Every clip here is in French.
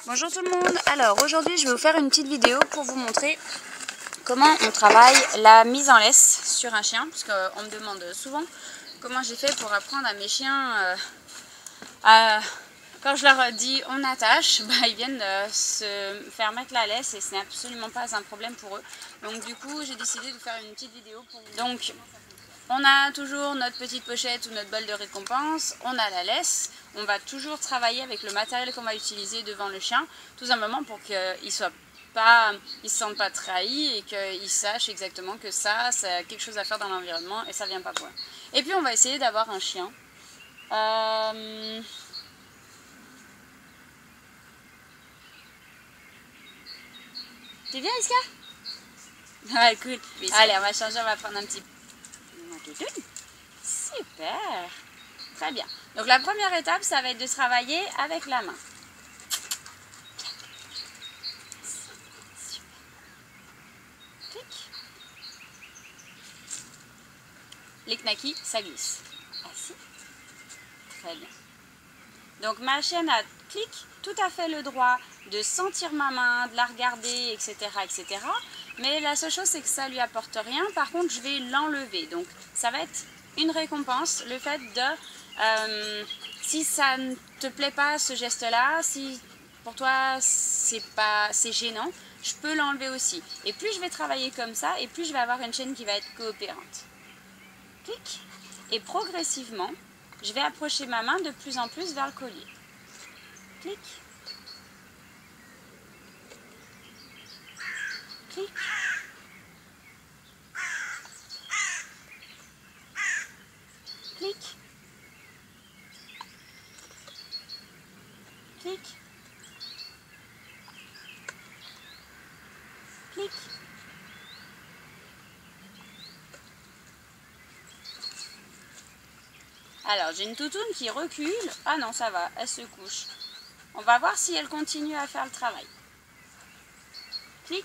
Bonjour tout le monde. Alors aujourd'hui je vais vous faire une petite vidéo pour vous montrer comment on travaille la mise en laisse sur un chien, parce qu'on me demande souvent comment j'ai fait pour apprendre à mes chiens quand je leur dis on attache, ils viennent se faire mettre la laisse et ce n'est absolument pas un problème pour eux. Donc du coup j'ai décidé de vous faire une petite vidéo pour vous. Donc on a toujours notre petite pochette ou notre bol de récompense, on a la laisse, on va toujours travailler avec le matériel qu'on va utiliser devant le chien, tout simplement pour qu'il ne se sente pas trahi et qu'il sache exactement que ça, c'est quelque chose à faire dans l'environnement et ça vient pas pour eux. Et puis on va essayer d'avoir un chien. T'es bien, Iska? Ouais, cool. Oui, allez, on va changer, on va prendre un petit... Super. Très bien. Donc la première étape, ça va être de travailler avec la main. Clic. Les knackis, ça glisse. Assis. Très bien. Donc ma chienne a tout à fait le droit de sentir ma main, de la regarder, etc. etc. Mais la seule chose, c'est que ça ne lui apporte rien. Par contre, je vais l'enlever. Donc ça va être une récompense, le fait de... si ça ne te plaît pas ce geste-là, si pour toi c'est gênant, je peux l'enlever aussi. Et plus je vais travailler comme ça, et plus je vais avoir une chienne qui va être coopérante. Clic. Et progressivement, je vais approcher ma main de plus en plus vers le collier. Clic. Clic. Clic. Clic. Clic. Alors, j'ai une toutoune qui recule. Ah non, ça va, elle se couche. On va voir si elle continue à faire le travail. Clic.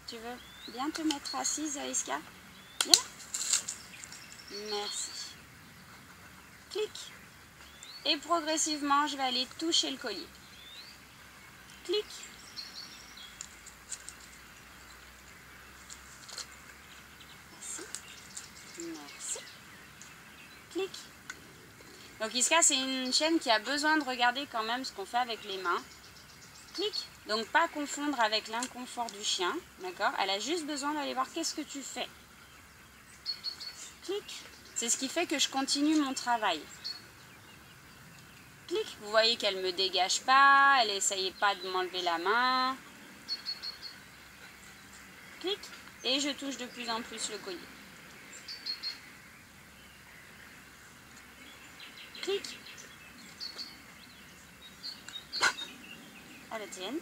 Tu veux bien te mettre assise, Iska? Bien. Merci. Clic. Et progressivement, je vais aller toucher le collier. Clic. Merci. Clic. Donc Iska, c'est une chienne qui a besoin de regarder quand même ce qu'on fait avec les mains. Clic. Donc pas confondre avec l'inconfort du chien, d'accord? Elle a juste besoin d'aller voir qu'est-ce que tu fais. Clic. C'est ce qui fait que je continue mon travail. Clic. Vous voyez qu'elle ne me dégage pas, elle n'essayait pas de m'enlever la main. Clic. Et je touche de plus en plus le collier. Clic. À la tienne.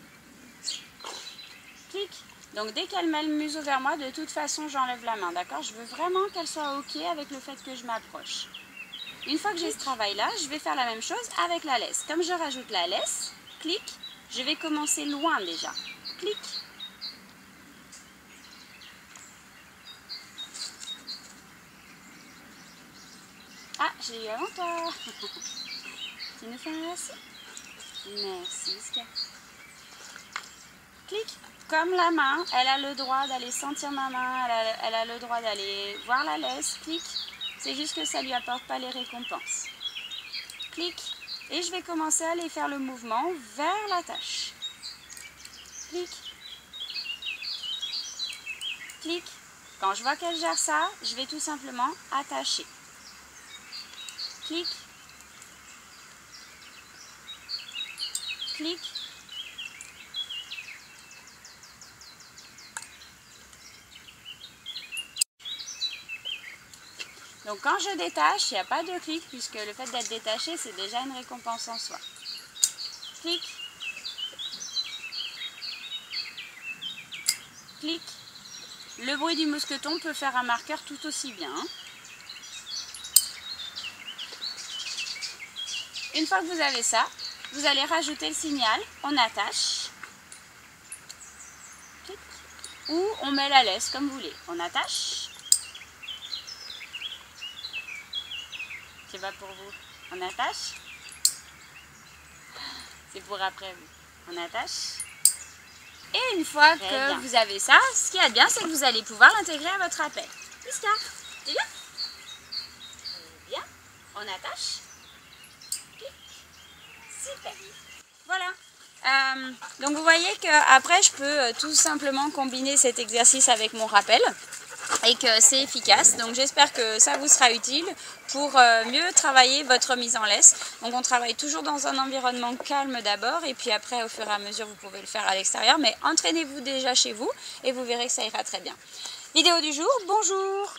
Clic. Donc dès qu'elle met le museau vers moi, de toute façon j'enlève la main, d'accord? Je veux vraiment qu'elle soit ok avec le fait que je m'approche. Une fois que j'ai ce travail-là, je vais faire la même chose avec la laisse. Comme je rajoute la laisse, clic, je vais commencer loin déjà. Clic. Ah, j'ai eu avant toi. Tu nous fais un lacet? Merci, Iska. Clic. Comme la main, elle a le droit d'aller sentir ma main, elle a le droit d'aller voir la laisse. Clic. C'est juste que ça ne lui apporte pas les récompenses. Clic. Et je vais commencer à aller faire le mouvement vers la tâche. Clic. Clic. Quand je vois qu'elle gère ça, je vais tout simplement attacher. Clic. Clic. Donc quand je détache, il n'y a pas de clic puisque le fait d'être détaché, c'est déjà une récompense en soi. Clic. Clic. Le bruit du mousqueton peut faire un marqueur tout aussi bien. Une fois que vous avez ça, vous allez rajouter le signal, on attache. Clic. Ou on met la laisse comme vous voulez. On attache. C'est pas pour vous. On attache. C'est pour après vous. On attache. Et une fois que vous avez ça, ce qui est bien, c'est que vous allez pouvoir l'intégrer à votre appel. Miska, tu viens? Bien. On attache. Super. Voilà. Donc vous voyez qu'après, je peux tout simplement combiner cet exercice avec mon rappel et que c'est efficace. Donc j'espère que ça vous sera utile pour mieux travailler votre mise en laisse. Donc on travaille toujours dans un environnement calme d'abord et puis après au fur et à mesure vous pouvez le faire à l'extérieur. Mais entraînez-vous déjà chez vous et vous verrez que ça ira très bien. Vidéo du jour, bonjour!